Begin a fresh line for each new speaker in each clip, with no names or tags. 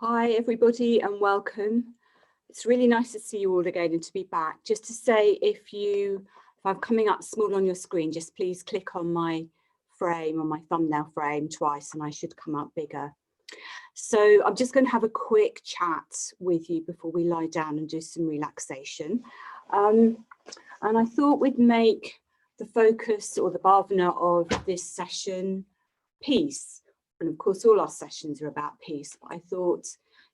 Hi everybody and welcome. It's really nice to see you all again and to be back. Just to say, if I'm coming up small on your screen, just please click on my frame, on my thumbnail frame twice, and I should come up bigger. So I'm just going to have a quick chat with you before we lie down and do some relaxation. And I thought we'd make the focus or the bhavana of this session peace. And of course, all our sessions are about peace, but I thought,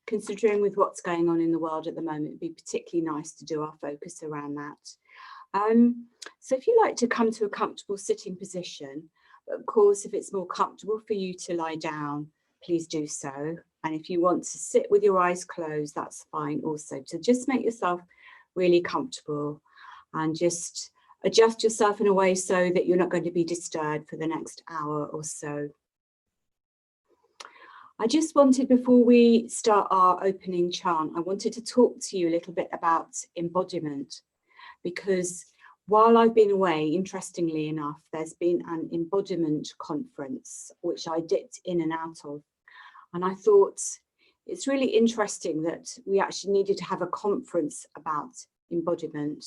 considering with what's going on in the world at the moment, it'd be particularly nice to do our focus around that. So if you like to come to a comfortable sitting position, but of course, if it's more comfortable for you to lie down, please do so. And if you want to sit with your eyes closed, that's fine also. So just make yourself really comfortable and just adjust yourself in a way so that you're not going to be disturbed for the next hour or so. I just wanted, before we start our opening chant, I wanted to talk to you a little bit about embodiment, because while I've been away, interestingly enough, there's been an embodiment conference, which I dipped in and out of. And I thought it's really interesting that we actually needed to have a conference about embodiment.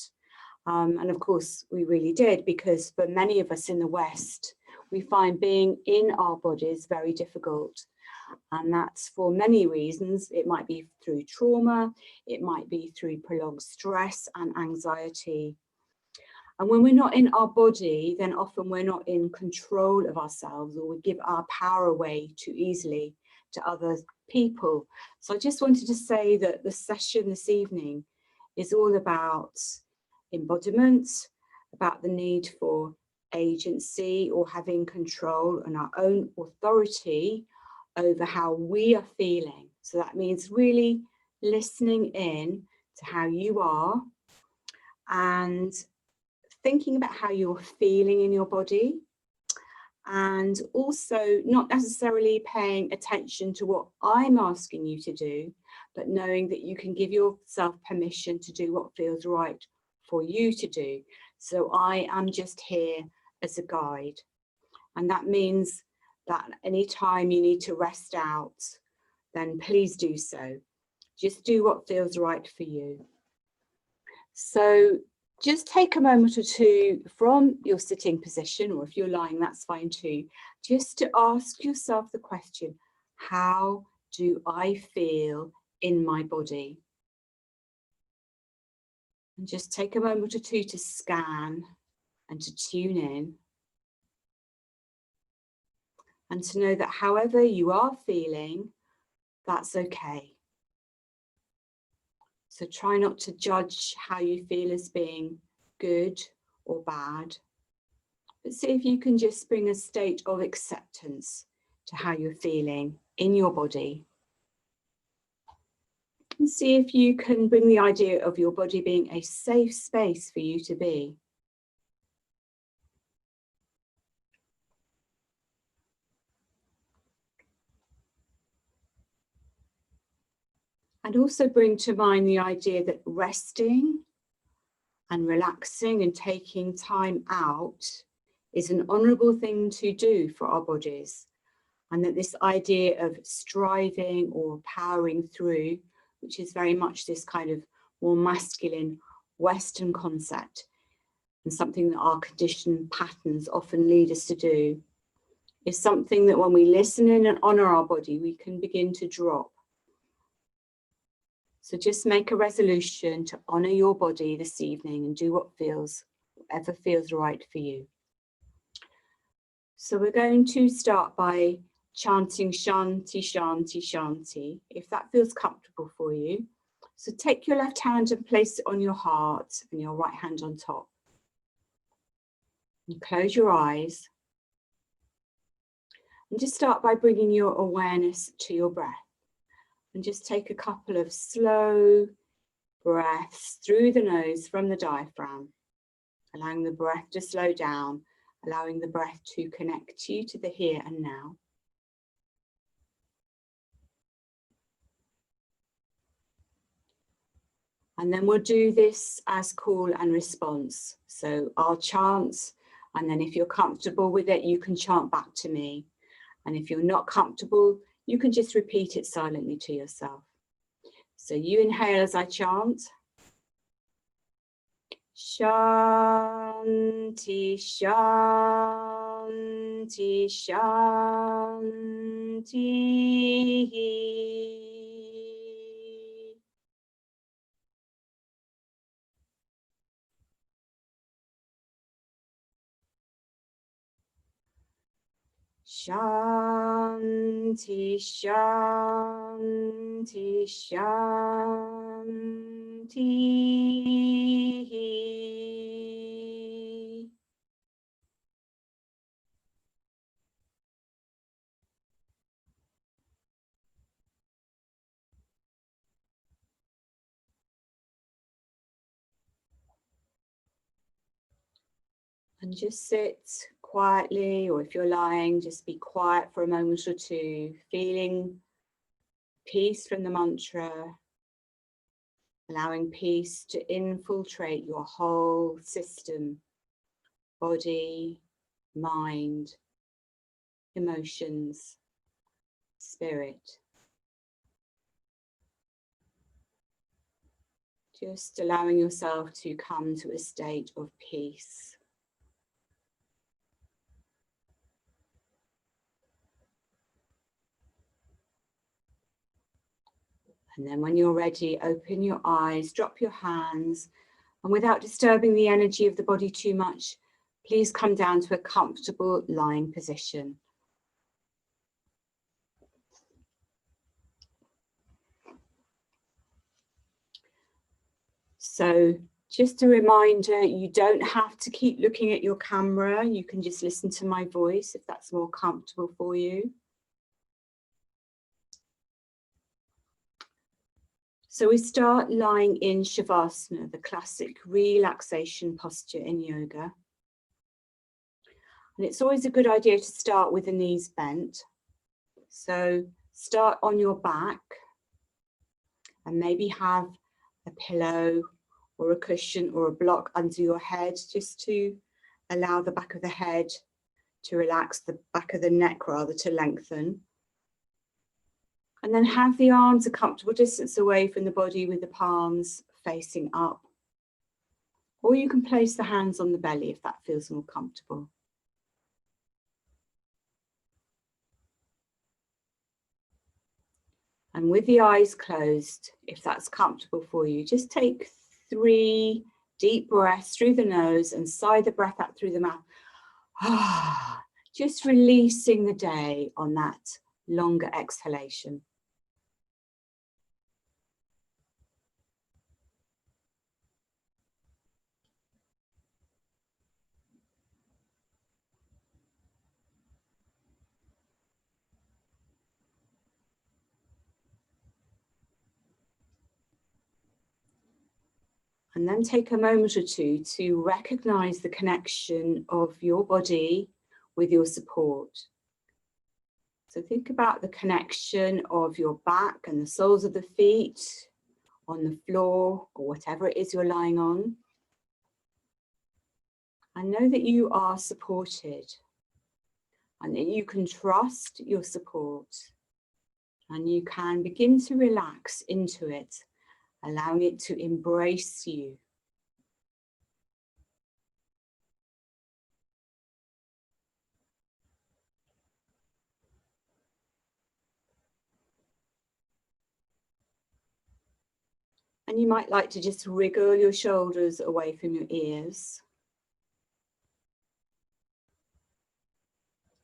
And of course, we really did, because for many of us in the West, we find being in our bodies very difficult. And that's for many reasons. It might be through trauma, it might be through prolonged stress and anxiety. And when we're not in our body, then often we're not in control of ourselves, or we give our power away too easily to other people. So I just wanted to say that the session this evening is all about embodiment, about the need for agency or having control and our own authority over how we are feeling. So that means really listening in to how you are and thinking about how you're feeling in your body, and also not necessarily paying attention to what I'm asking you to do, but knowing that you can give yourself permission to do what feels right for you to do. So I am just here as a guide. And that means that anytime you need to rest out, then please do so. Just do what feels right for you. So just take a moment or two from your sitting position, or if you're lying, that's fine too, just to ask yourself the question, how do I feel in my body? And just take a moment or two to scan and to tune in. And to know that however you are feeling, that's okay. So try not to judge how you feel as being good or bad, but see if you can just bring a state of acceptance to how you're feeling in your body. And see if you can bring the idea of your body being a safe space for you to be. And also bring to mind the idea that resting and relaxing and taking time out is an honourable thing to do for our bodies. And that this idea of striving or powering through, which is very much this kind of more masculine Western concept, and something that our conditioned patterns often lead us to do, is something that when we listen in and honour our body, we can begin to drop. So just make a resolution to honour your body this evening and do whatever feels right for you. So we're going to start by chanting Shanti, Shanti, Shanti, if that feels comfortable for you. So take your left hand and place it on your heart and your right hand on top. And close your eyes. And just start by bringing your awareness to your breath. And just take a couple of slow breaths through the nose from the diaphragm, allowing the breath to slow down, allowing the breath to connect you to the here and now. And then we'll do this as call and response. So I'll chant, and then if you're comfortable with it, you can chant back to me. And if you're not comfortable, You can just repeat it silently to yourself. So you inhale as I chant. Shanti, Shanti, Shanti. Shanti, Shanti, Shanti. And just sit quietly, or if you're lying, just be quiet for a moment or two, feeling peace from the mantra, allowing peace to infiltrate your whole system, body, mind, emotions, spirit. Just allowing yourself to come to a state of peace. And then when you're ready, open your eyes, drop your hands, and without disturbing the energy of the body too much, please come down to a comfortable lying position. So just a reminder, you don't have to keep looking at your camera. You can just listen to my voice if that's more comfortable for you. So we start lying in Shavasana, the classic relaxation posture in yoga. And it's always a good idea to start with the knees bent. So start on your back and maybe have a pillow or a cushion or a block under your head, just to allow the back of the head to relax, the back of the neck rather to lengthen. And then have the arms a comfortable distance away from the body with the palms facing up. Or you can place the hands on the belly if that feels more comfortable. And with the eyes closed, if that's comfortable for you, just take 3 deep breaths through the nose and sigh the breath out through the mouth. Just releasing the day on that longer exhalation. And then take a moment or two to recognize the connection of your body with your support. So think about the connection of your back and the soles of the feet on the floor or whatever it is you're lying on. And know that you are supported and that you can trust your support and you can begin to relax into it, allowing it to embrace you. And you might like to just wriggle your shoulders away from your ears.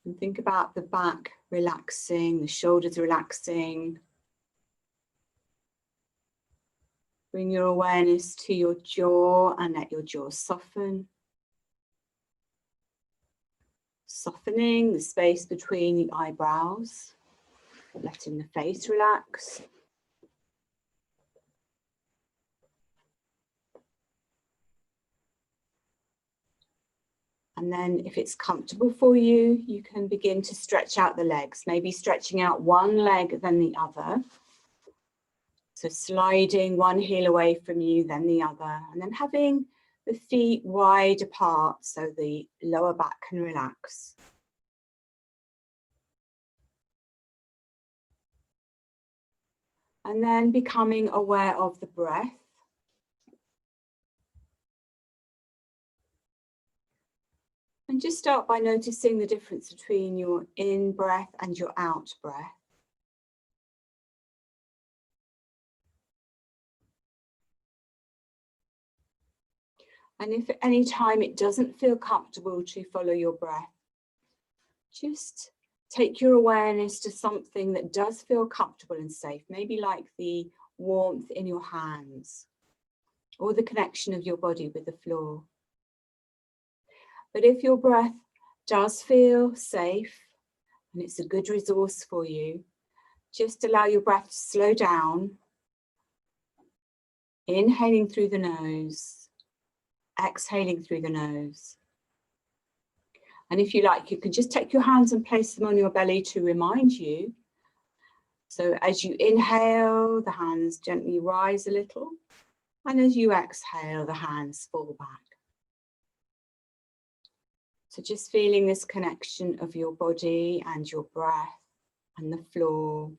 And think about the back relaxing, the shoulders relaxing. Bring your awareness to your jaw and let your jaw soften. Softening the space between the eyebrows, letting the face relax. And then if it's comfortable for you, you can begin to stretch out the legs, maybe stretching out one leg then the other. So sliding one heel away from you, then the other, and then having the feet wide apart so the lower back can relax. And then becoming aware of the breath. And just start by noticing the difference between your in breath and your out breath. And if at any time it doesn't feel comfortable to follow your breath, just take your awareness to something that does feel comfortable and safe, maybe like the warmth in your hands or the connection of your body with the floor. But if your breath does feel safe and it's a good resource for you, just allow your breath to slow down, inhaling through the nose, exhaling through the nose. And if you like, you can just take your hands and place them on your belly to remind you. So as you inhale, the hands gently rise a little. And as you exhale, the hands fall back. So just feeling this connection of your body and your breath and the floor.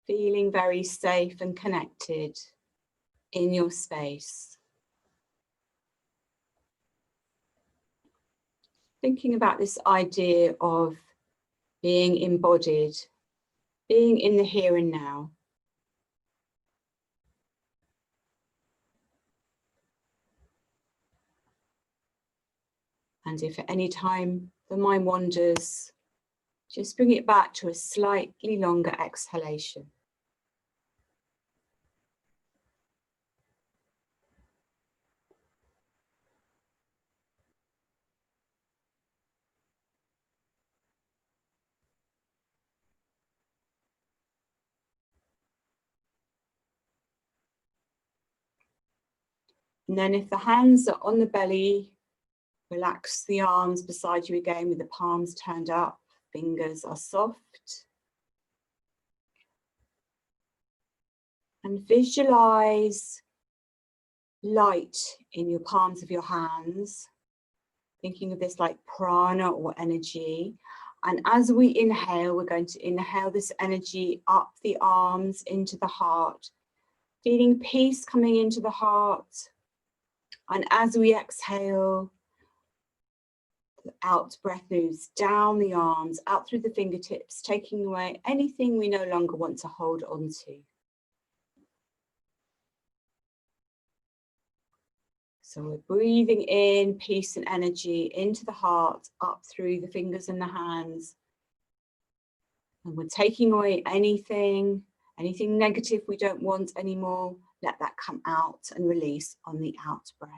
Feeling very safe and connected in your space. Thinking about this idea of being embodied, being in the here and now. And if at any time the mind wanders, just bring it back to a slightly longer exhalation. And then if the hands are on the belly, relax the arms beside you again with the palms turned up, fingers are soft. And visualize light in your palms of your hands, thinking of this like prana or energy. And as we inhale, we're going to inhale this energy up the arms into the heart, feeling peace coming into the heart. And as we exhale, the out breath moves down the arms, out through the fingertips, taking away anything we no longer want to hold on to. So we're breathing in peace and energy into the heart, up through the fingers and the hands. And we're taking away anything negative we don't want anymore. Let that come out and release on the out breath.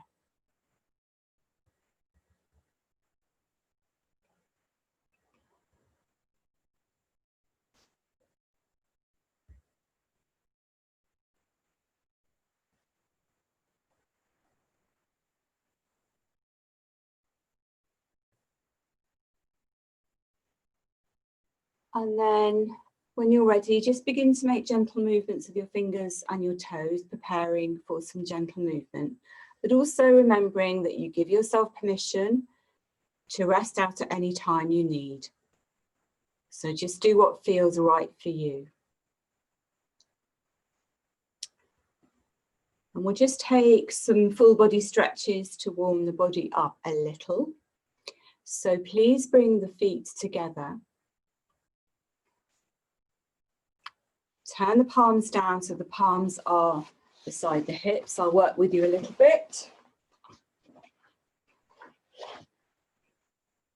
And then when you're ready, just begin to make gentle movements of your fingers and your toes, preparing for some gentle movement, but also remembering that you give yourself permission to rest out at any time you need. So just do what feels right for you. And we'll just take some full body stretches to warm the body up a little. So please bring the feet together. Turn the palms down so the palms are beside the hips. I'll work with you a little bit.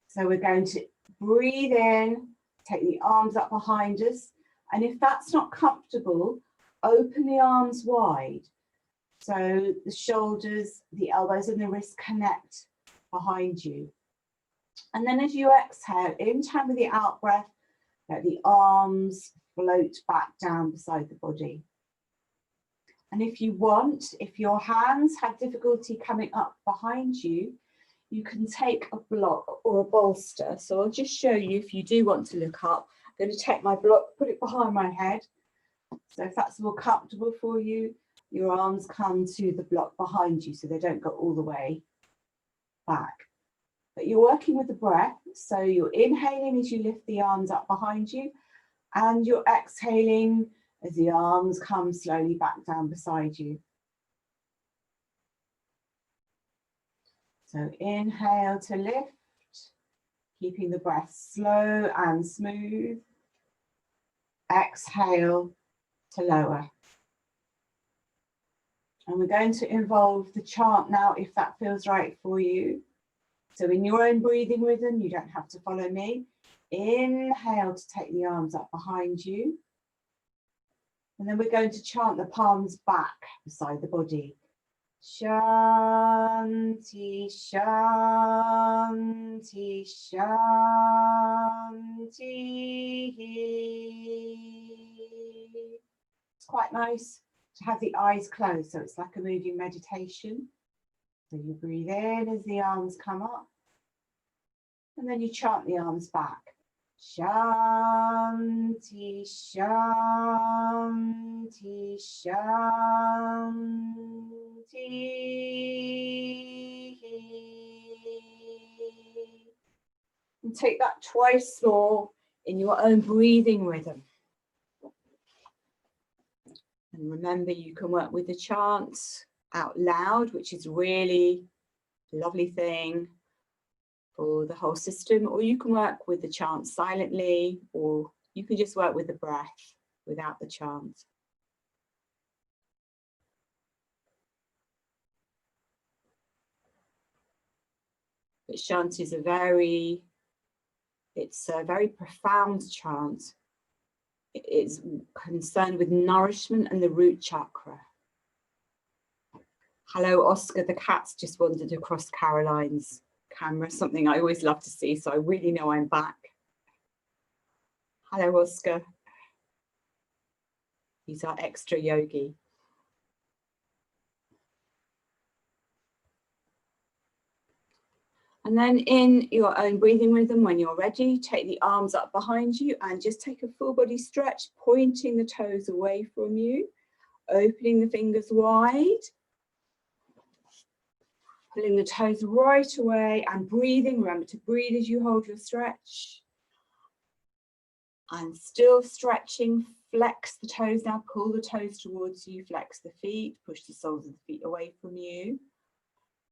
So we're going to breathe in, take the arms up behind us. And if that's not comfortable, open the arms wide. So the shoulders, the elbows and the wrists connect behind you. And then as you exhale, in time with the out breath, let the arms float back down beside the body. And if you want, if your hands have difficulty coming up behind you, you can take a block or a bolster. So I'll just show you if you do want to look up. I'm going to take my block, put it behind my head. So if that's more comfortable for you, your arms come to the block behind you so they don't go all the way back. But you're working with the breath. So you're inhaling as you lift the arms up behind you, and you're exhaling as the arms come slowly back down beside you. So inhale to lift, keeping the breath slow and smooth. Exhale to lower. And we're going to involve the chant now, if that feels right for you. So in your own breathing rhythm, you don't have to follow me. Inhale to take the arms up behind you. And then we're going to chant the palms back beside the body. Shanti, Shanti, Shanti. It's quite nice to have the eyes closed, so it's like a moving meditation. So you breathe in as the arms come up, and then you chant the arms back. Shanti, Shanti, Shanti. And take that twice more in your own breathing rhythm. And remember, you can work with the chants out loud, which is really a lovely thing for the whole system, or you can work with the chant silently, or you can just work with the breath without the chant. But chant is a very profound chant. It's concerned with nourishment and the root chakra. Hello, Oscar, the cat's just wandered across Caroline's camera, something I always love to see, so I really know I'm back. Hello, Oscar. He's our extra yogi. And then in your own breathing rhythm, when you're ready, take the arms up behind you and just take a full body stretch, pointing the toes away from you, opening the fingers wide, pulling the toes right away and breathing. Remember to breathe as you hold your stretch. And still stretching, flex the toes now, pull the toes towards you, flex the feet, push the soles of the feet away from you.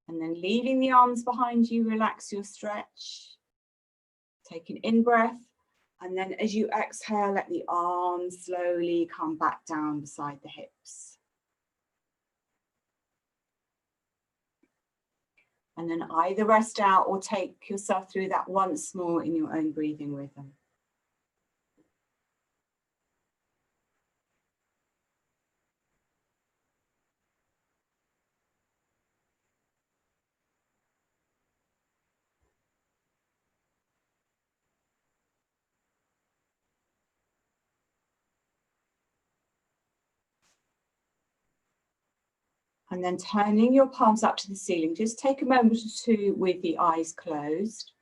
And then leaving the arms behind you, relax your stretch. Take an in-breath. And then as you exhale, let the arms slowly come back down beside the hips. And then either rest out or take yourself through that once more in your own breathing rhythm. And then turning your palms up to the ceiling, just take a moment or two with the eyes closed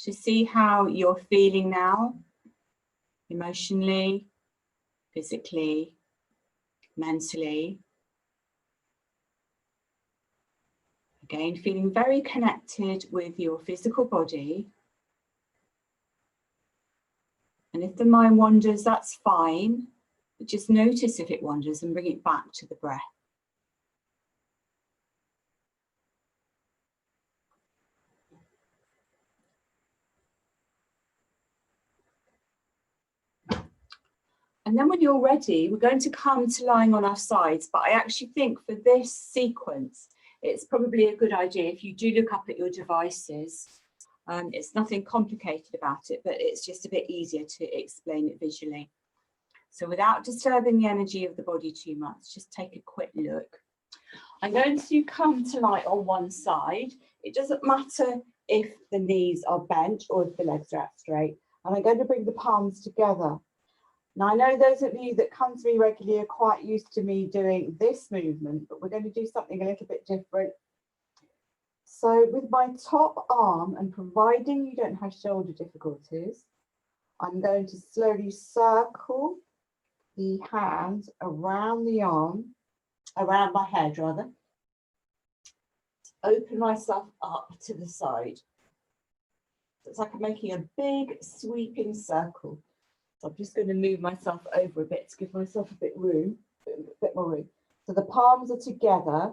to see how you're feeling now, emotionally, physically, mentally. Again, feeling very connected with your physical body. And if the mind wanders, that's fine, but just notice if it wanders and bring it back to the breath. And then when you're ready, we're going to come to lying on our sides. But I actually think for this sequence, it's probably a good idea if you do look up at your devices. It's nothing complicated about it, but it's just a bit easier to explain it visually. So without disturbing the energy of the body too much, just take a quick look. I'm going to come to lie on one side. It doesn't matter if the knees are bent or if the legs are out straight. And I'm going to bring the palms together. Now, I know those of you that come to me regularly are quite used to me doing this movement, but we're going to do something a little bit different. So with my top arm, and providing you don't have shoulder difficulties, I'm going to slowly circle the hands around the arm, around my head rather. Open myself up to the side. So it's like I'm making a big sweeping circle. So I'm just going to move myself over a bit to give myself a bit more room. So the palms are together.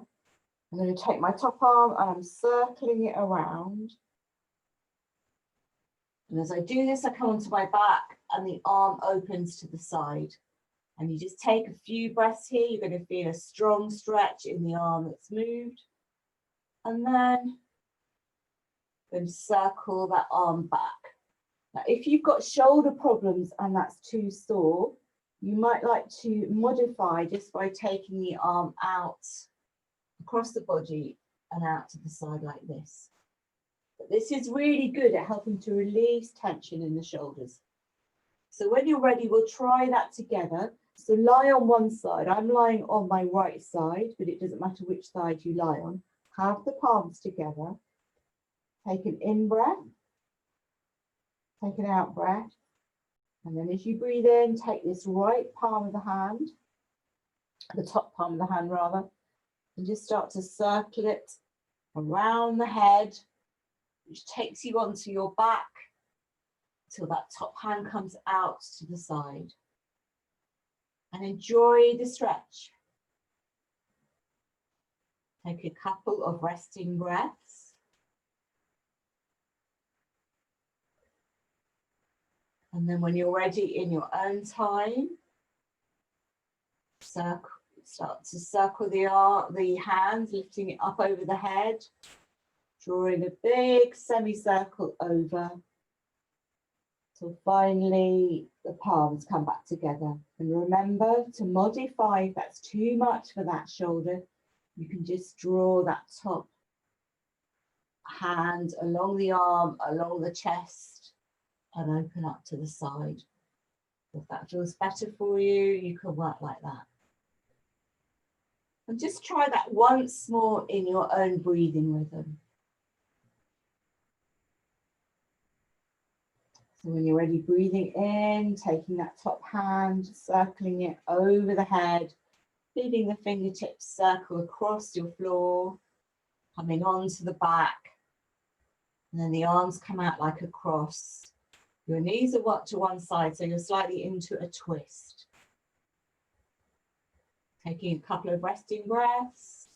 I'm going to take my top arm and I'm circling it around. And as I do this, I come onto my back and the arm opens to the side. And you just take a few breaths here. You're going to feel a strong stretch in the arm that's moved. And then going to circle that arm back. Now, if you've got shoulder problems and that's too sore, you might like to modify just by taking the arm out across the body and out to the side like this. But this is really good at helping to release tension in the shoulders. So when you're ready, we'll try that together. So lie on one side. I'm lying on my right side, but it doesn't matter which side you lie on. Have the palms together. Take an in breath. Take an out breath. And then as you breathe in, take this right palm of the hand, the top palm of the hand rather, and just start to circle it around the head, which takes you onto your back till that top hand comes out to the side. And enjoy the stretch. Take a couple of resting breaths. And then when you're ready in your own time, start to circle the hands, lifting it up over the head, drawing a big semicircle over. So finally, the palms come back together. And remember to modify if that's too much for that shoulder. You can just draw that top hand along the arm, along the chest, and open up to the side. If that feels better for you, you can work like that. And just try that once more in your own breathing rhythm. So when you're ready, breathing in, taking that top hand, circling it over the head, feeling the fingertips circle across your floor, coming onto the back, and then the arms come out like a cross. Your knees are up to one side, so you're slightly into a twist. Taking a couple of resting breaths.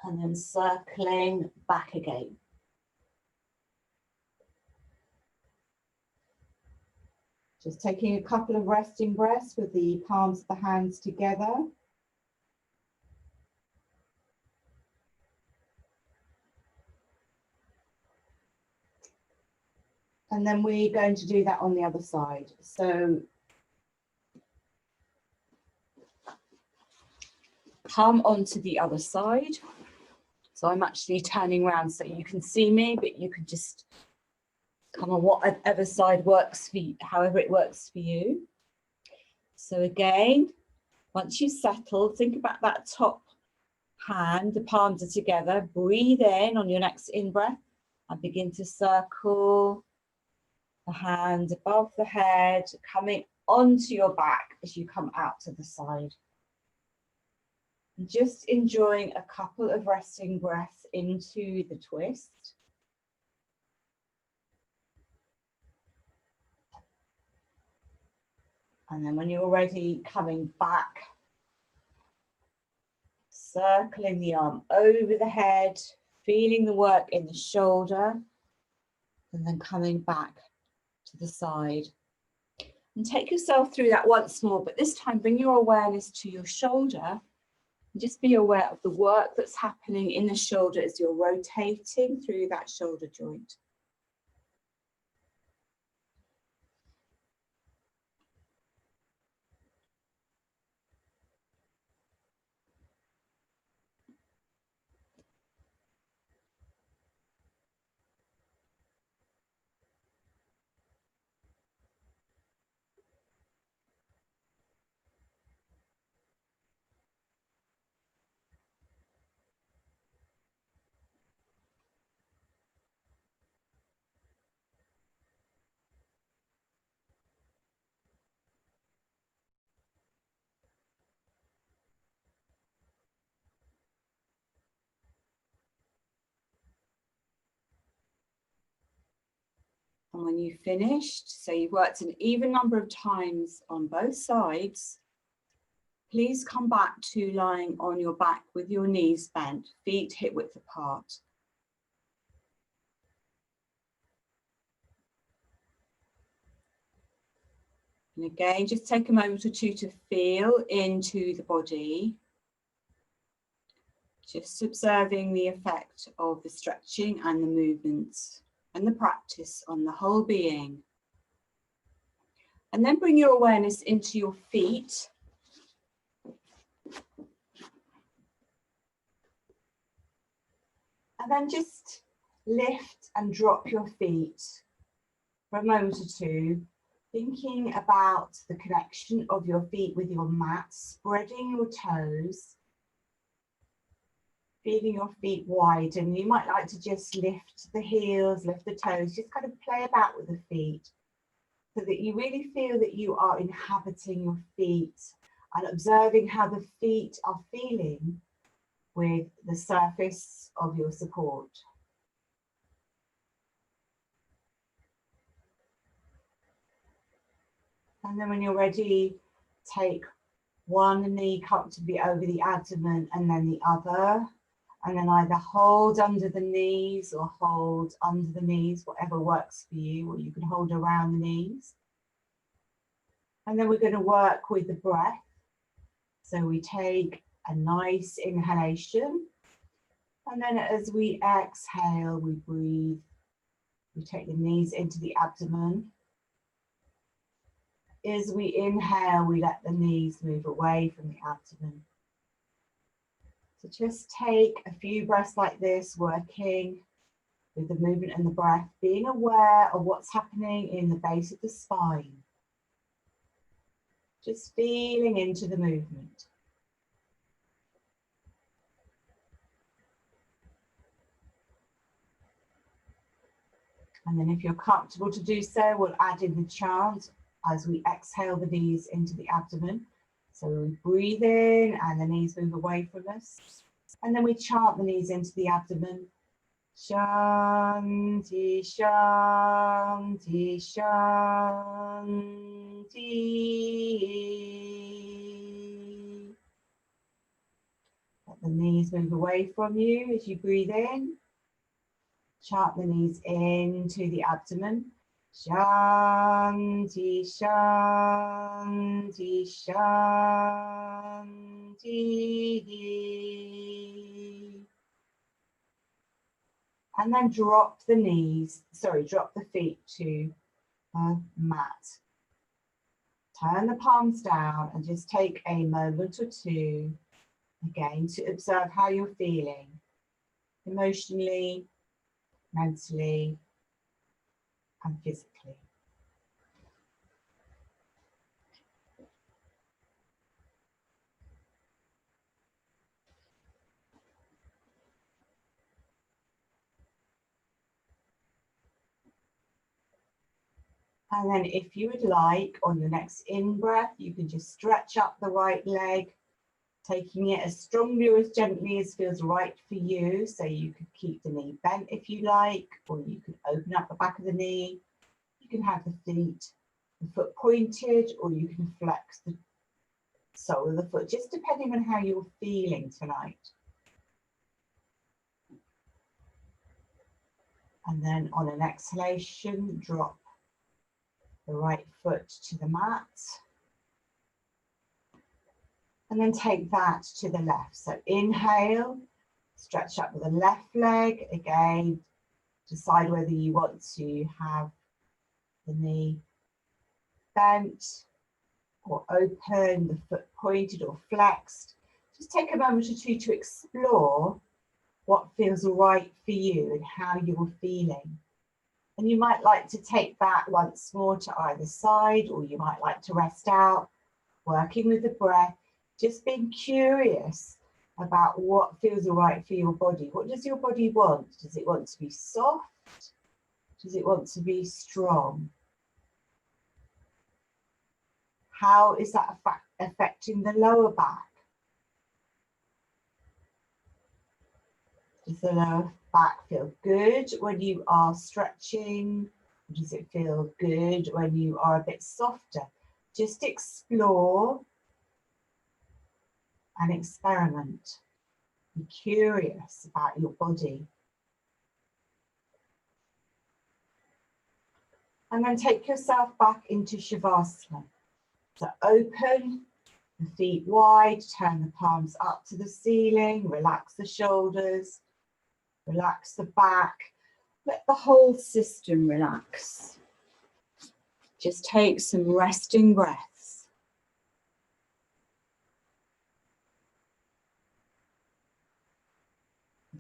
And then circling back again. Just taking a couple of resting breaths with the palms of the hands together. And then we're going to do that on the other side. So come onto the other side. So I'm actually turning around so you can see me, but you can just come on whatever side works for you, however it works for you. So again, once you've settled, think about that top hand, the palms are together. Breathe in on your next in-breath and begin to circle the hand above the head, coming onto your back as you come out to the side. And just enjoying a couple of resting breaths into the twist. And then when you're ready, coming back, circling the arm over the head, feeling the work in the shoulder, and then coming back to the side. And take yourself through that once more, but this time bring your awareness to your shoulder. And just be aware of the work that's happening in the shoulder as you're rotating through that shoulder joint. And when you've finished, so you've worked an even number of times on both sides, please come back to lying on your back with your knees bent, feet hip width apart. And again, just take a moment or two to feel into the body. Just observing the effect of the stretching and the movements and the practice on the whole being. And then bring your awareness into your feet. And then just lift and drop your feet for a moment or two, thinking about the connection of your feet with your mat, spreading your toes, feeling your feet widen. You might like to just lift the heels, lift the toes, just kind of play about with the feet so that you really feel that you are inhabiting your feet and observing how the feet are feeling with the surface of your support. And then when you're ready, take one knee comfortably over the abdomen and then the other. And then either hold under the knees or hold under the knees, whatever works for you, or you can hold around the knees. And then we're going to work with the breath. So we take a nice inhalation. And then as we exhale, we breathe. We take the knees into the abdomen. As we inhale, we let the knees move away from the abdomen. So just take a few breaths like this, working with the movement and the breath, being aware of what's happening in the base of the spine. Just feeling into the movement. And then if you're comfortable to do so, we'll add in the chant as we exhale the knees into the abdomen. So we breathe in and the knees move away from us. And then we chant the knees into the abdomen. Shanti, Shanti, Shanti. Let the knees move away from you as you breathe in. Chant the knees into the abdomen. Shanti, Shanti, Shanti. And then drop the feet to the mat. Turn the palms down and just take a moment or two again to observe how you're feeling emotionally, mentally, and physically. And then if you would like, on your next in-breath, you can just stretch up the right leg, taking it as strongly or as gently as feels right for you. So you could keep the knee bent if you like, or you could open up the back of the knee. You can have the foot pointed, or you can flex the sole of the foot, just depending on how you're feeling tonight. And then on an exhalation, drop the right foot to the mat. And then take that to the left. So inhale, stretch up with the left leg. Again, decide whether you want to have the knee bent or open, the foot pointed or flexed. Just take a moment or two to explore what feels right for you and how you're feeling. And you might like to take that once more to either side, or you might like to rest out, working with the breath, just being curious about what feels right for your body. What does your body want? Does it want to be soft? Does it want to be strong? How is that affecting the lower back? Does the lower back feel good when you are stretching, Or does it feel good when you are a bit softer? Just explore and experiment. Be curious about your body. And then take yourself back into Shavasana. So open the feet wide, turn the palms up to the ceiling, relax the shoulders, relax the back, let the whole system relax. Just take some resting breaths.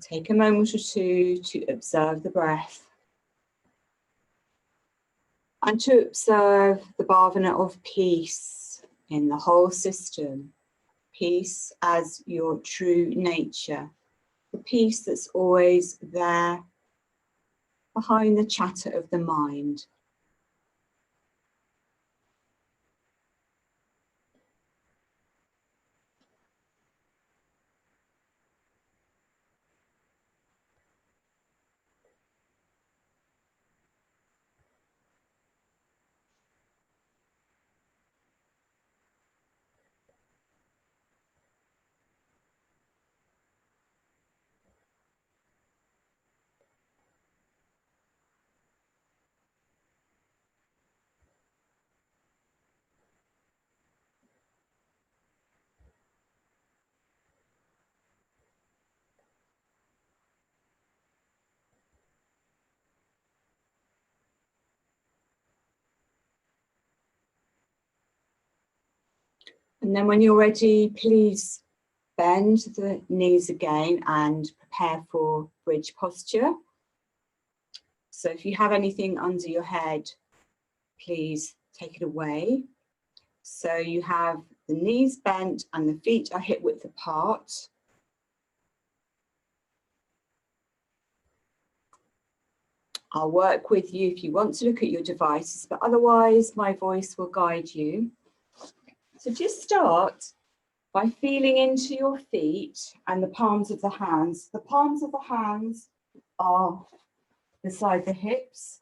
Take a moment or two to observe the breath and to observe the bhavana of peace in the whole system. Peace as your true nature, the peace that's always there behind the chatter of the mind. And then when you're ready, please bend the knees again and prepare for bridge posture. So if you have anything under your head, please take it away. So you have the knees bent and the feet are hip width apart. I'll work with you if you want to look at your devices, but otherwise my voice will guide you. So just start by feeling into your feet and the palms of the hands. The palms of the hands are beside the hips.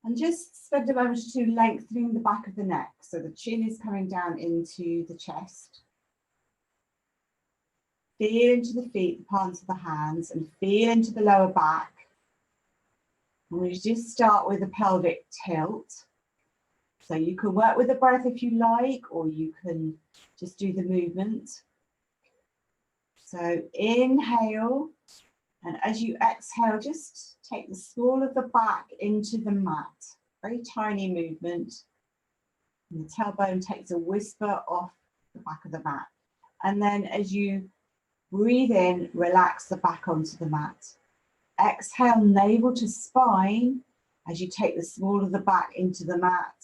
And just spend a moment or two lengthening the back of the neck. So the chin is coming down into the chest. Feel into the feet, the palms of the hands, and feel into the lower back. And we just start with a pelvic tilt. So you can work with the breath if you like, or you can just do the movement. So inhale, and as you exhale, just take the small of the back into the mat. Very tiny movement. And the tailbone takes a whisper off the back of the mat. And then as you breathe in, relax the back onto the mat. Exhale, navel to spine, as you take the small of the back into the mat.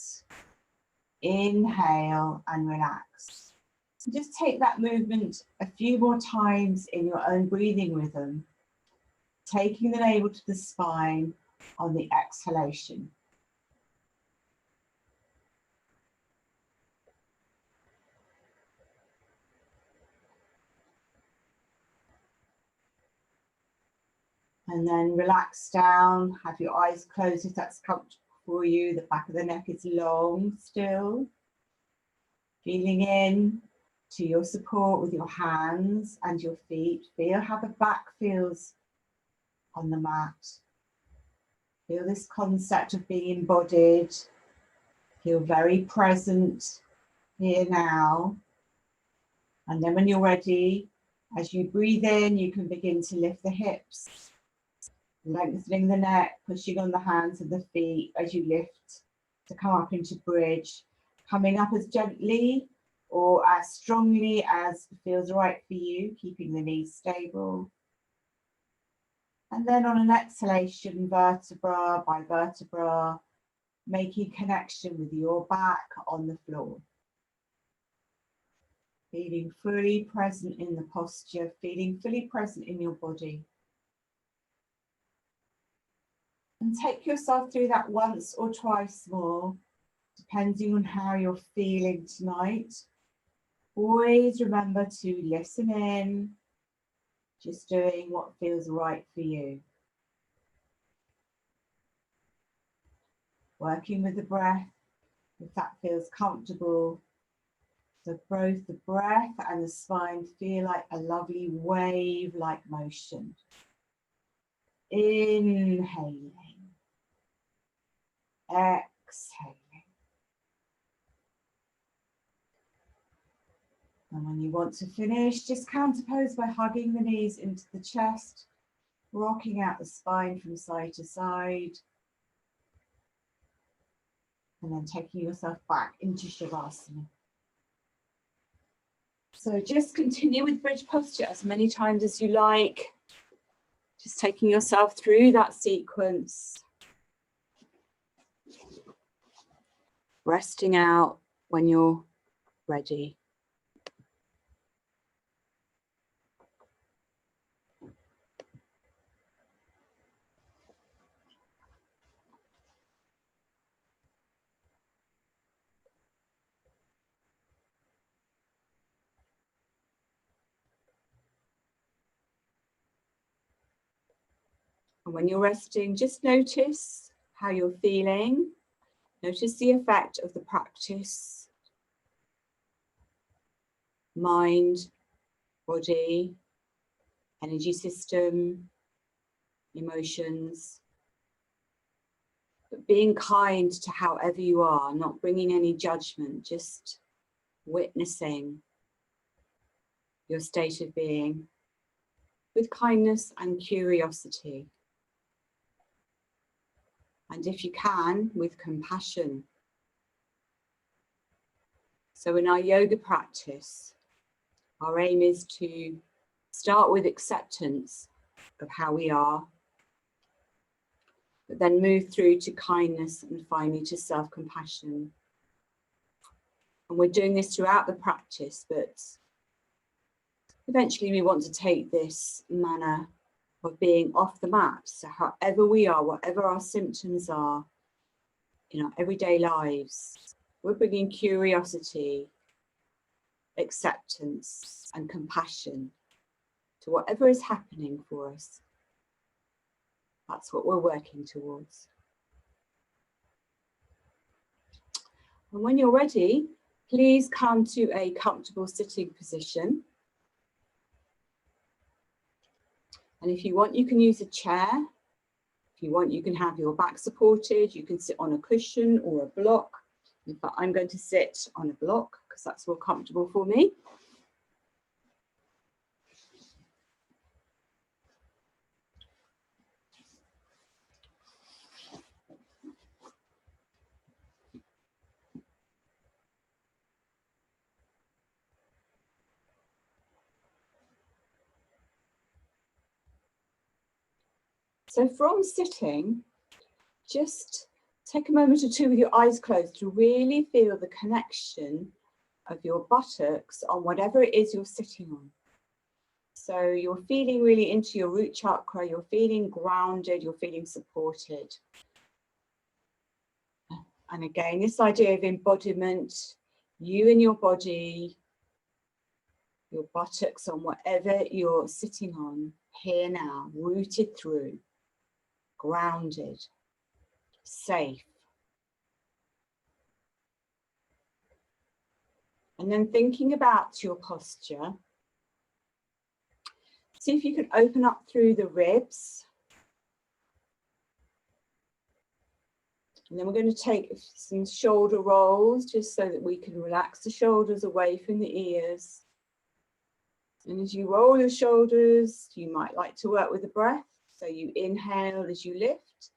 Inhale and relax. Just take that movement a few more times in your own breathing rhythm, taking the navel to the spine on the exhalation. And then relax down, have your eyes closed if that's comfortable for you. The back of the neck is long still. Feeling in to your support with your hands and your feet. Feel how the back feels on the mat. Feel this concept of being embodied. Feel very present here now. And then when you're ready, as you breathe in, you can begin to lift the hips, lengthening the neck, pushing on the hands and the feet as you lift to come up into bridge, coming up as gently or as strongly as feels right for you, keeping the knees stable. And then on an exhalation, vertebra by vertebra, making connection with your back on the floor. Feeling fully present in the posture, feeling fully present in your body. And take yourself through that once or twice more, depending on how you're feeling tonight. Always remember to listen in, just doing what feels right for you. working with the breath, if that feels comfortable. So both the breath and the spine feel like a lovely wave-like motion. Inhaling, exhaling. And when you want to finish, just counterpose by hugging the knees into the chest, rocking out the spine from side to side. And then taking yourself back into Shavasana. So just continue with bridge posture as many times as you like. Just taking yourself through that sequence. Resting out when you're ready. And when you're resting, just notice how you're feeling. Notice the effect of the practice. Mind, body, energy system, emotions. But being kind to however you are, not bringing any judgment, just witnessing your state of being with kindness and curiosity. And if you can, with compassion. So in our yoga practice, our aim is to start with acceptance of how we are, but then move through to kindness and finally to self-compassion. And we're doing this throughout the practice, but eventually we want to take this manner of being off the mat. So however we are, whatever our symptoms are in our everyday lives, we're bringing curiosity, acceptance and compassion to whatever is happening for us. That's what we're working towards. And when you're ready, please come to a comfortable sitting position. And if you want, you can use a chair. If you want, you can have your back supported. You can sit on a cushion or a block. But I'm going to sit on a block because that's more comfortable for me. So from sitting, just take a moment or two with your eyes closed to really feel the connection of your buttocks on whatever it is you're sitting on. So you're feeling really into your root chakra, you're feeling grounded, you're feeling supported. And again, this idea of embodiment, you and your body, your buttocks on whatever you're sitting on, here now, rooted through, grounded, safe. And then thinking about your posture, see if you can open up through the ribs. And then we're going to take some shoulder rolls just so that we can relax the shoulders away from the ears. And as you roll your shoulders, you might like to work with the breath. So you inhale as you lift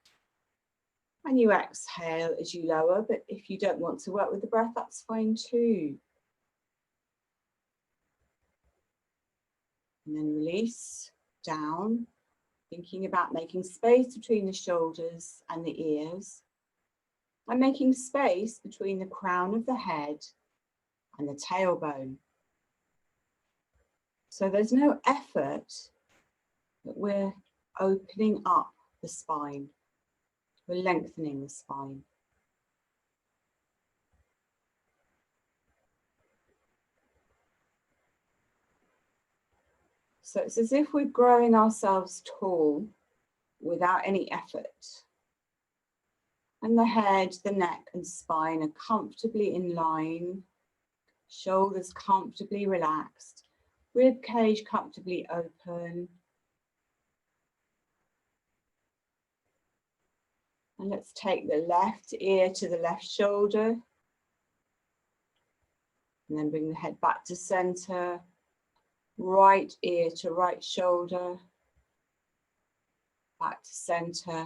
and you exhale as you lower. But if you don't want to work with the breath, that's fine too. And then release down, thinking about making space between the shoulders and the ears. And making space between the crown of the head and the tailbone. So there's no effort, but we're opening up the spine. We're lengthening the spine. So it's as if we're growing ourselves tall without any effort. And the head, the neck and spine are comfortably in line, shoulders comfortably relaxed, rib cage comfortably open. And let's take the left ear to the left shoulder. And then bring the head back to center, right ear to right shoulder, back to center.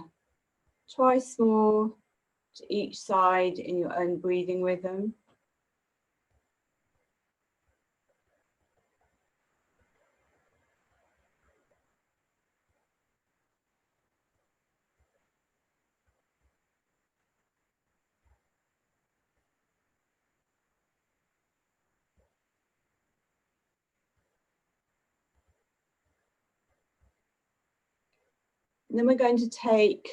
Twice more to each side in your own breathing rhythm. And then we're going to take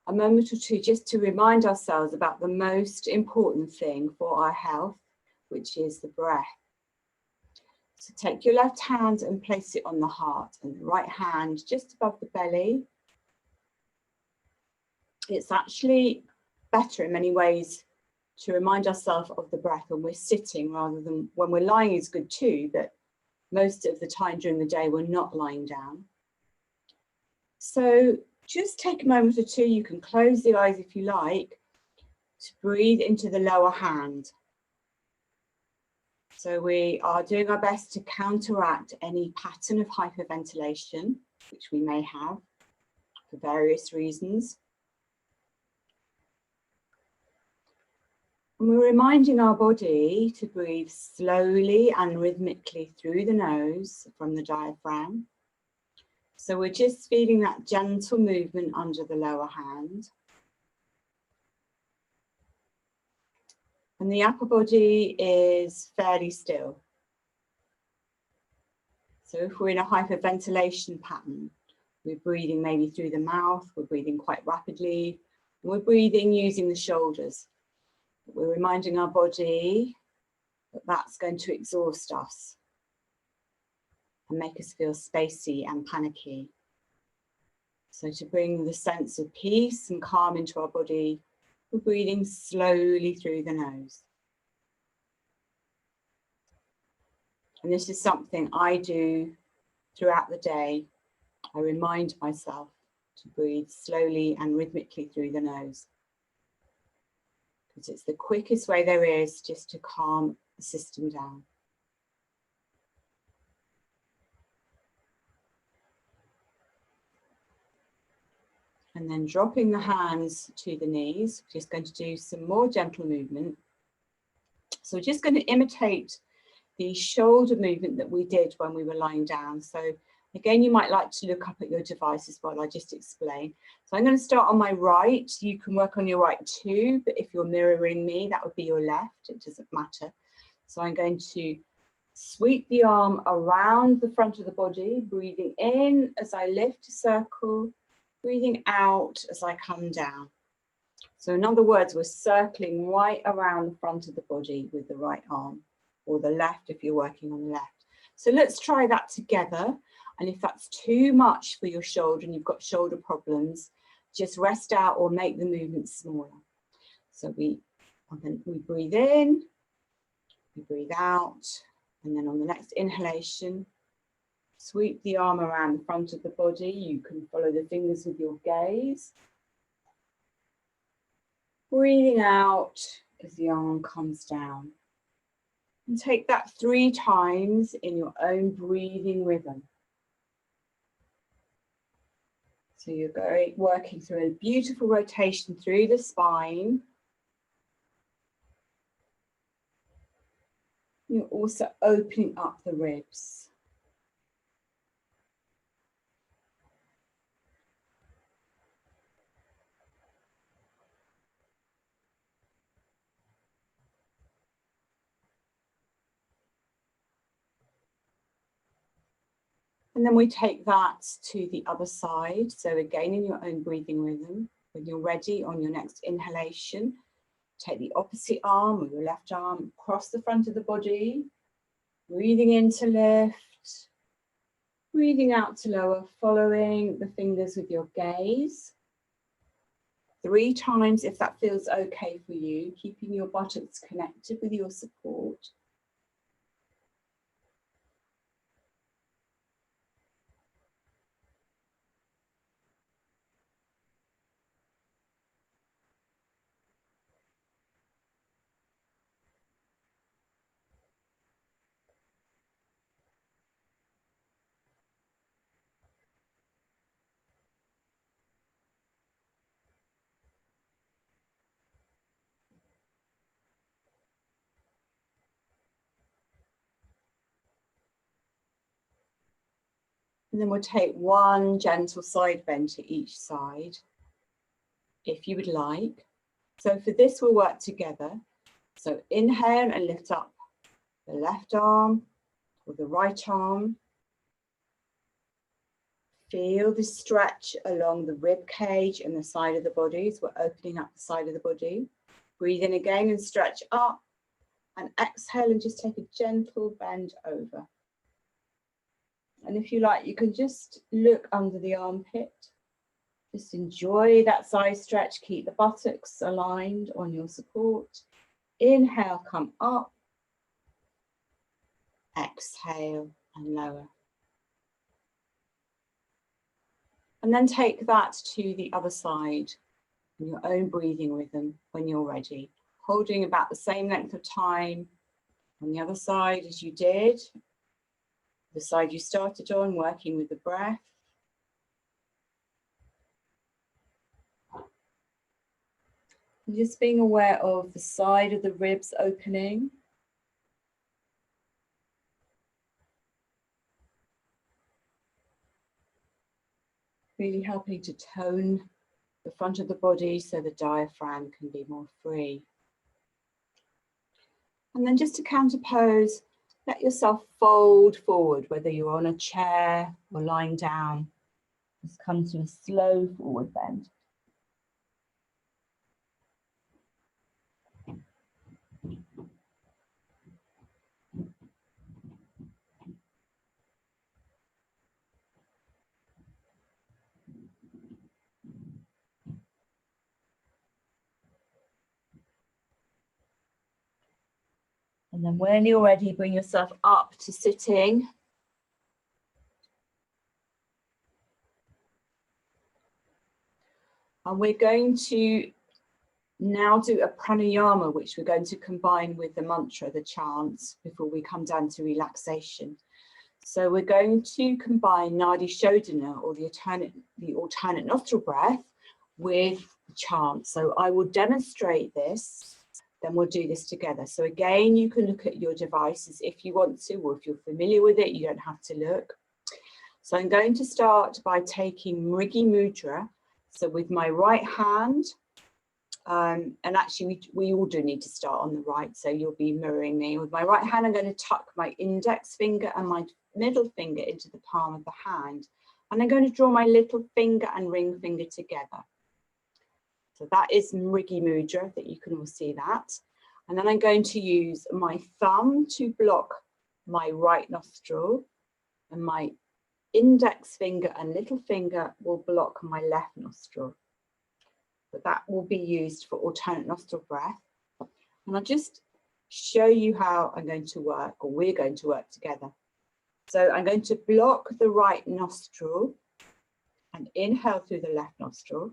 a moment or two just to remind ourselves about the most important thing for our health, which is the breath. So take your left hand and place it on the heart and the right hand just above the belly. It's actually better in many ways to remind ourselves of the breath when we're sitting rather than when we're lying is good too, but most of the time during the day we're not lying down. So just take a moment or two, you can close the eyes if you like, to breathe into the lower hand. So we are doing our best to counteract any pattern of hyperventilation, which we may have for various reasons. And we're reminding our body to breathe slowly and rhythmically through the nose from the diaphragm. So we're just feeling that gentle movement under the lower hand. And the upper body is fairly still. So if we're in a hyperventilation pattern, we're breathing maybe through the mouth, we're breathing quite rapidly, we're breathing using the shoulders. We're reminding our body that that's going to exhaust us and make us feel spacey and panicky. So to bring the sense of peace and calm into our body, we're breathing slowly through the nose. And this is something I do throughout the day. I remind myself to breathe slowly and rhythmically through the nose, because it's the quickest way there is just to calm the system down. And then dropping the hands to the knees, we're just going to do some more gentle movement. So we're just going to imitate the shoulder movement that we did when we were lying down. So again, you might like to look up at your devices while I just explain. So I'm going to start on my right. You can work on your right too, but if you're mirroring me, that would be your left. It doesn't matter. So I'm going to sweep the arm around the front of the body, breathing in as I lift a circle, breathing out as I come down. So in other words, we're circling right around the front of the body with the right arm, or the left if you're working on the left. So let's try that together. And if that's too much for your shoulder and you've got shoulder problems, just rest out or make the movement smaller. So we breathe in, we breathe out, and then on the next inhalation, sweep the arm around the front of the body. You can follow the fingers with your gaze. Breathing out as the arm comes down. And take that 3 times in your own breathing rhythm. So you're working through a beautiful rotation through the spine. You're also opening up the ribs. And then we take that to the other side. So again, in your own breathing rhythm, when you're ready on your next inhalation, take the opposite arm or your left arm across the front of the body, breathing in to lift, breathing out to lower, following the fingers with your gaze. 3 times if that feels okay for you, keeping your buttocks connected with your support. And then we'll take 1 gentle side bend to each side, if you would like. So for this, we'll work together. So inhale and lift up the left arm or the right arm. Feel the stretch along the rib cage and the side of the body. So we're opening up the side of the body. Breathe in again and stretch up, and exhale and just take a gentle bend over. And if you like, you can just look under the armpit. Just enjoy that side stretch. Keep the buttocks aligned on your support. Inhale, come up. Exhale and lower. And then take that to the other side in your own breathing rhythm when you're ready. Holding about the same length of time on the other side as you did. The side you started on, working with the breath. And just being aware of the side of the ribs opening. Really helping to tone the front of the body so the diaphragm can be more free. And then just to counterpose, let yourself fold forward, whether you're on a chair or lying down. Just come to a slow forward bend. And then when you're ready, bring yourself up to sitting. And we're going to now do a pranayama, which we're going to combine with the mantra, the chants, before we come down to relaxation. So we're going to combine Nadi Shodhana, or the alternate nostril breath, with the chant. So I will demonstrate this, then we'll do this together. So again, you can look at your devices if you want to, or if you're familiar with it, you don't have to look. So I'm going to start by taking Mrigi Mudra. So with my right hand, and actually we all do need to start on the right, so you'll be mirroring me. With my right hand, I'm going to tuck my index finger and my middle finger into the palm of the hand. And I'm going to draw my little finger and ring finger together. So that is Mrigi Mudra, that you can all see that. And then I'm going to use my thumb to block my right nostril, and my index finger and little finger will block my left nostril. But that will be used for alternate nostril breath. And I'll just show you how I'm going to work, or we're going to work together. So I'm going to block the right nostril and inhale through the left nostril.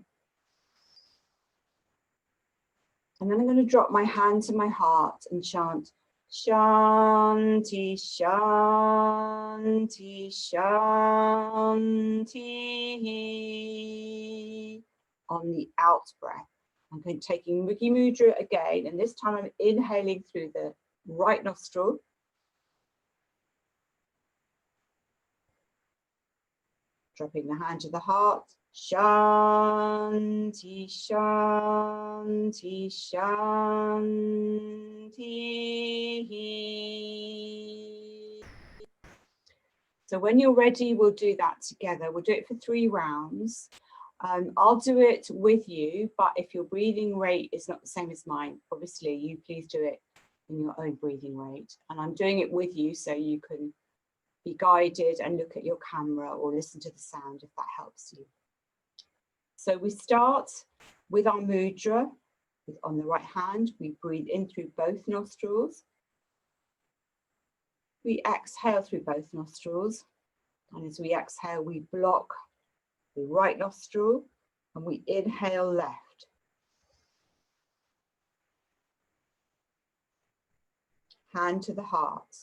And then I'm going to drop my hand to my heart and chant Shanti, Shanti, Shanti on the out breath. I'm going to taking Mrigi Mudra again, and this time I'm inhaling through the right nostril. Dropping the hand to the heart. Shanti, Shanti, Shanti. So when you're ready, we'll do that together. We'll do it for 3 rounds. I'll do it with you, but if your breathing rate is not the same as mine, obviously you please do it in your own breathing rate. And I'm doing it with you so you can be guided and look at your camera or listen to the sound if that helps you. So we start with our mudra on the right hand. We breathe in through both nostrils. We exhale through both nostrils. And as we exhale, we block the right nostril and we inhale left. Hand to the heart.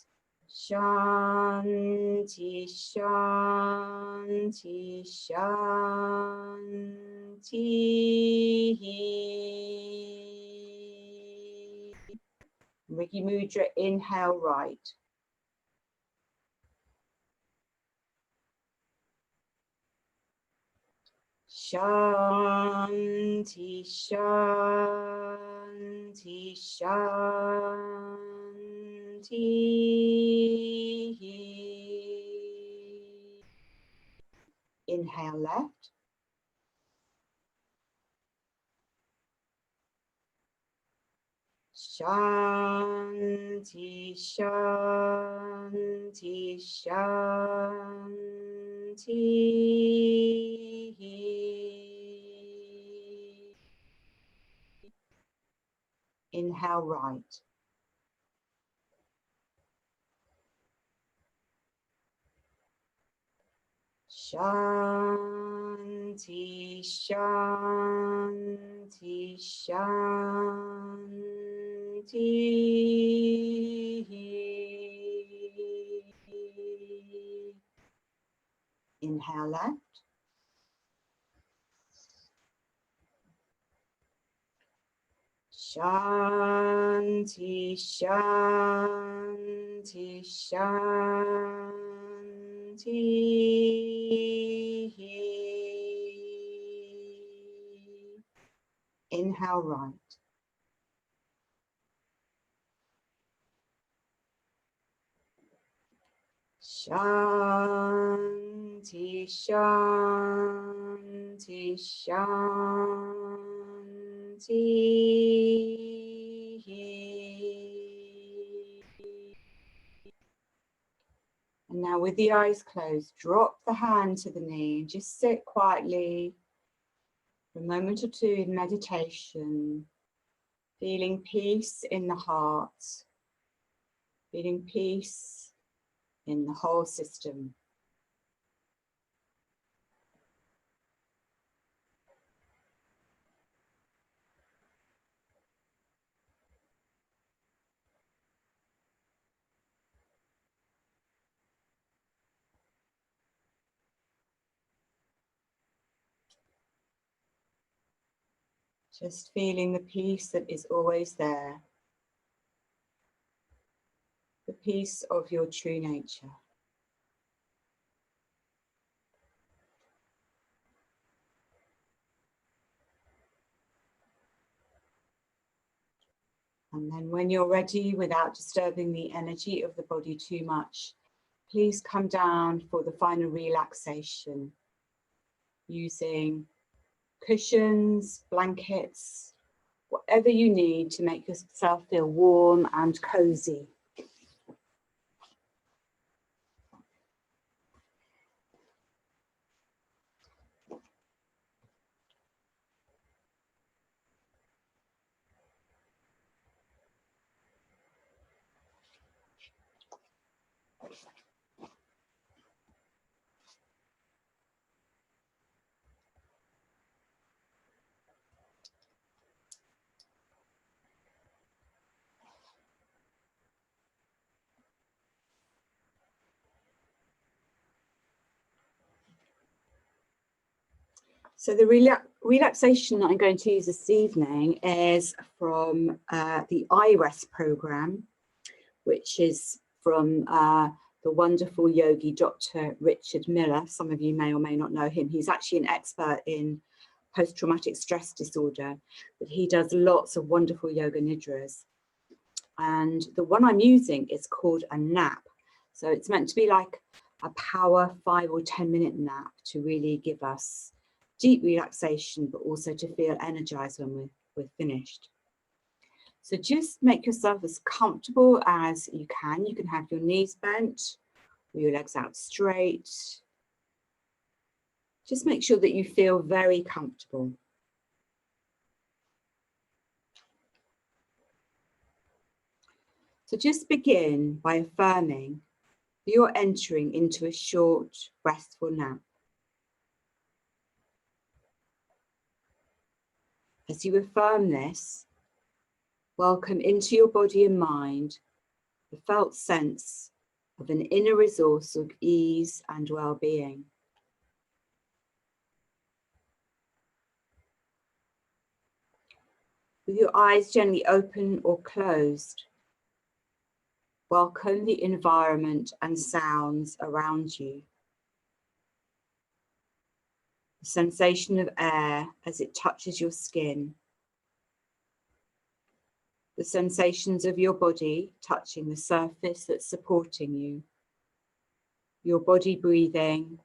Shanti, Shanti, Shanti. Mrigi Mudra, inhale right. Shanti, Shanti, Shanti. Inhale left. Shanti, Shanti, Shanti. Inhale right. Shanti, Shanti, Shanti. Inhale left. Shanti, Shanti, Shanti. Inhale right. Shanti, Shanti, Shanti. And now with the eyes closed, drop the hand to the knee and just sit quietly for a moment or two in meditation, feeling peace in the heart, feeling peace in the whole system. Just feeling the peace that is always there, the peace of your true nature. And then when you're ready, without disturbing the energy of the body too much, please come down for the final relaxation using cushions, blankets, whatever you need to make yourself feel warm and cozy. So the relaxation that I'm going to use this evening is from the iRest program, which is from the wonderful yogi, Dr. Richard Miller. Some of you may or may not know him. He's actually an expert in post-traumatic stress disorder, but he does lots of wonderful yoga nidras. And the one I'm using is called a nap. So it's meant to be like a power 5 or 10 minute nap to really give us deep relaxation, but also to feel energized when we're finished. So just make yourself as comfortable as you can. You can have your knees bent or your legs out straight. Just make sure that you feel very comfortable. So just begin by affirming that you're entering into a short, restful nap. As you affirm this, welcome into your body and mind the felt sense of an inner resource of ease and well-being. With your eyes gently open or closed, welcome the environment and sounds around you. The sensation of air as it touches your skin. The sensations of your body touching the surface that's supporting you. Your body breathing.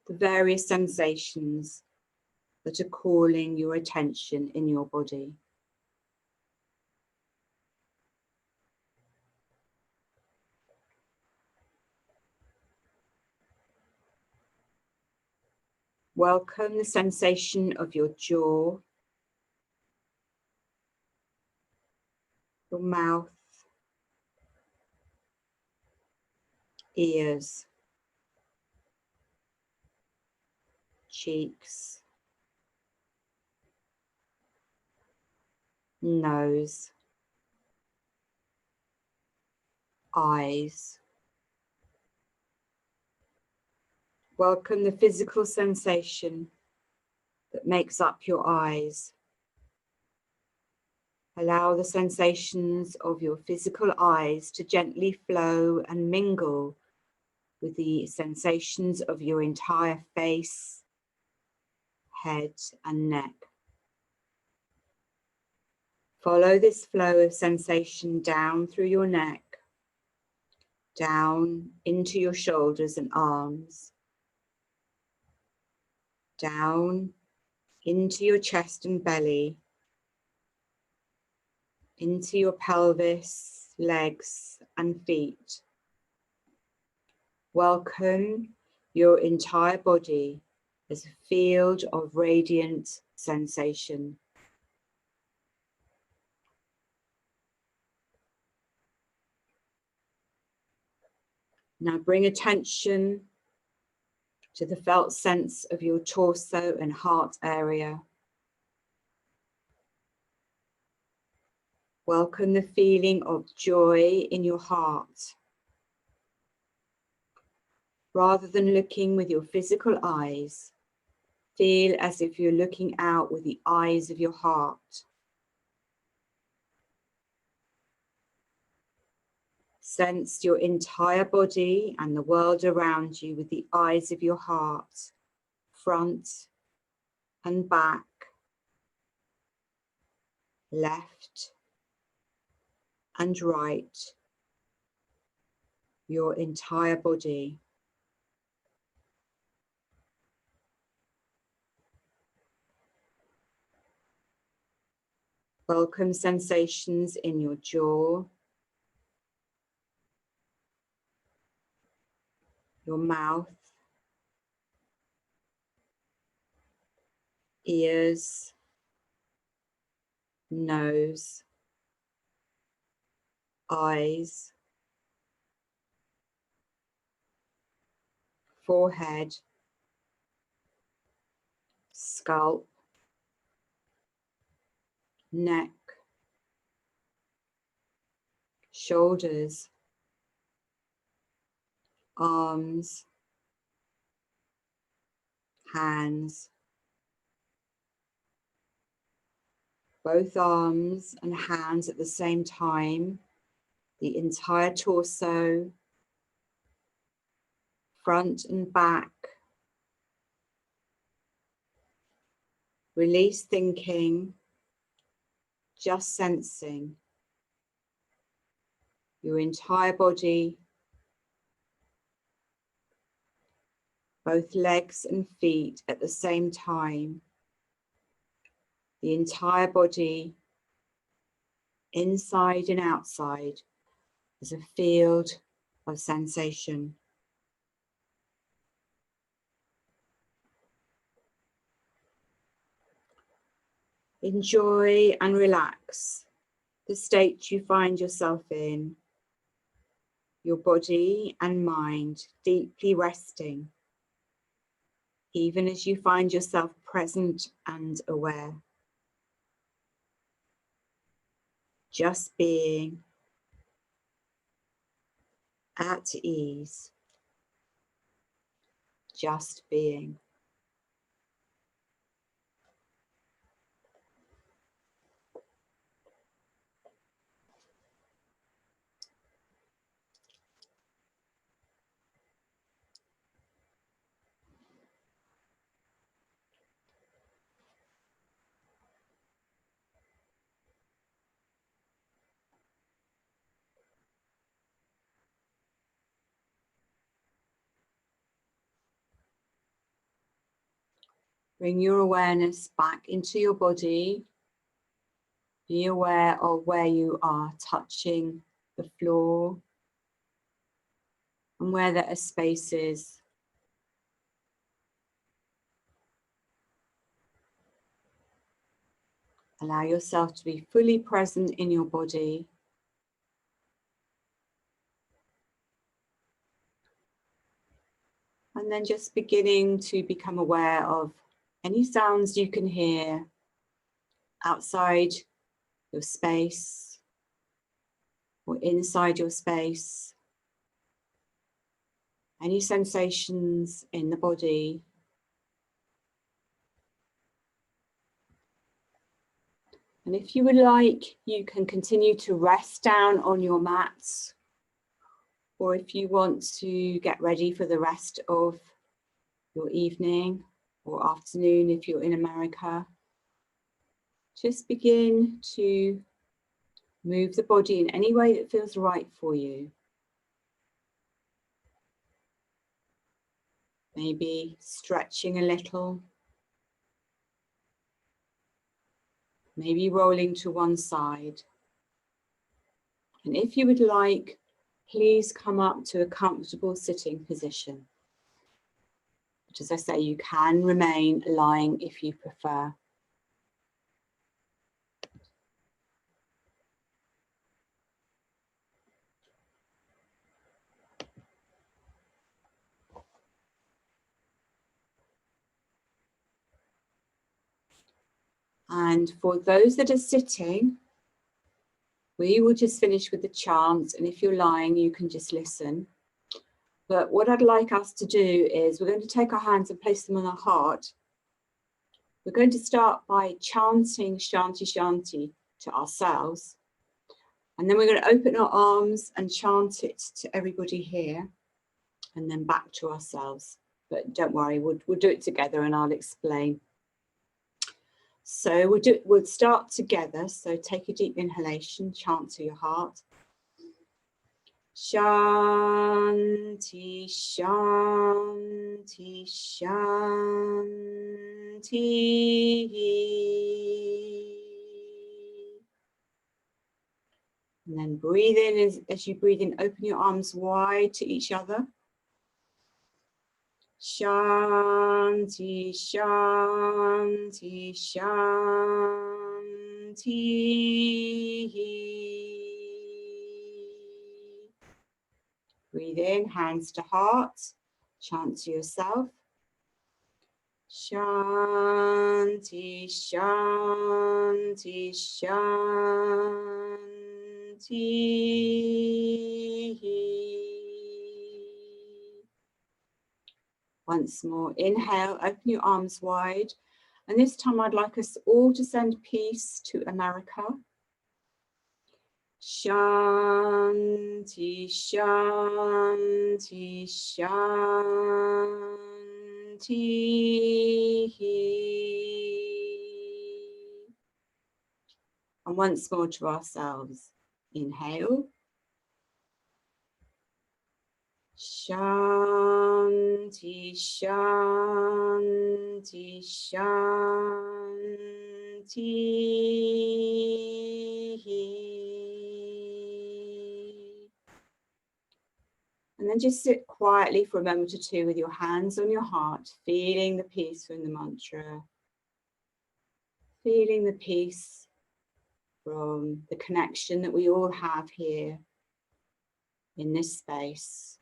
The various sensations that are calling your attention in your body. Welcome the sensation of your jaw, your mouth, ears, cheeks, nose, eyes. Welcome the physical sensation that makes up your eyes. Allow the sensations of your physical eyes to gently flow and mingle with the sensations of your entire face, head, and neck. Follow this flow of sensation down through your neck, down into your shoulders and arms, down into your chest and belly, into your pelvis, legs, and feet. Welcome your entire body as a field of radiant sensation. Now bring attention to the felt sense of your torso and heart area. Welcome the feeling of joy in your heart. Rather than looking with your physical eyes, feel as if you're looking out with the eyes of your heart. Sense your entire body and the world around you with the eyes of your heart, front and back, left and right, your entire body. Welcome sensations in your jaw, your mouth, ears, nose, eyes, forehead, scalp, neck, shoulders, arms, hands, both arms and hands at the same time, the entire torso, front and back. Release thinking, just sensing your entire body, both legs and feet at the same time, the entire body, inside and outside, as a field of sensation. Enjoy and relax the state you find yourself in, your body and mind deeply resting, even as you find yourself present and aware. Just being at ease, just being. Bring your awareness back into your body. Be aware of where you are touching the floor and where there are spaces. Allow yourself to be fully present in your body. And then just beginning to become aware of any sounds you can hear outside your space or inside your space. Any sensations in the body. And if you would like, you can continue to rest down on your mats, or if you want to get ready for the rest of your evening or afternoon if you're in America, just begin to move the body in any way that feels right for you. Maybe stretching a little, maybe rolling to one side. And if you would like, please come up to a comfortable sitting position. But as I say, you can remain lying if you prefer. And for those that are sitting, we will just finish with the chant. And if you're lying, you can just listen. But what I'd like us to do is we're going to take our hands and place them on our heart. We're going to start by chanting Shanti Shanti to ourselves. And then we're going to open our arms and chant it to everybody here. And then back to ourselves. But don't worry, we'll do it together and I'll explain. So we'll start together. So take a deep inhalation, chant to your heart. Shanti, Shanti, Shanti. And then breathe in. As you breathe in, open your arms wide to each other. Shanti, Shanti, Shanti. Breathe in, hands to heart. Chant to yourself. Shanti, Shanti, Shanti. Once more, inhale, open your arms wide. And this time I'd like us all to send peace to America. Shanti, Shanti, Shanti. And once more to ourselves. Inhale. Shanti, Shanti, Shanti. And then just sit quietly for a moment or two with your hands on your heart, feeling the peace from the mantra. Feeling the peace from the connection that we all have here in this space.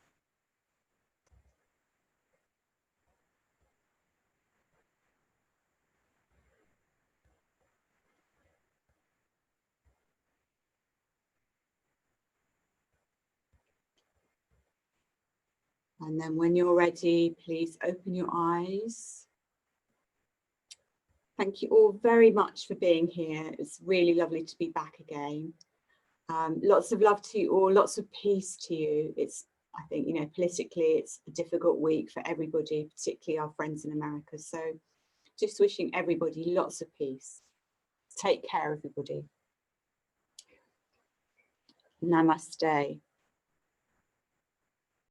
And then when you're ready, please open your eyes. Thank you all very much for being here. It's really lovely to be back again. Lots of love to you all, lots of peace to you. It's, I think, you know, politically, it's a difficult week for everybody, particularly our friends in America. So just wishing everybody lots of peace. Take care, everybody. Namaste.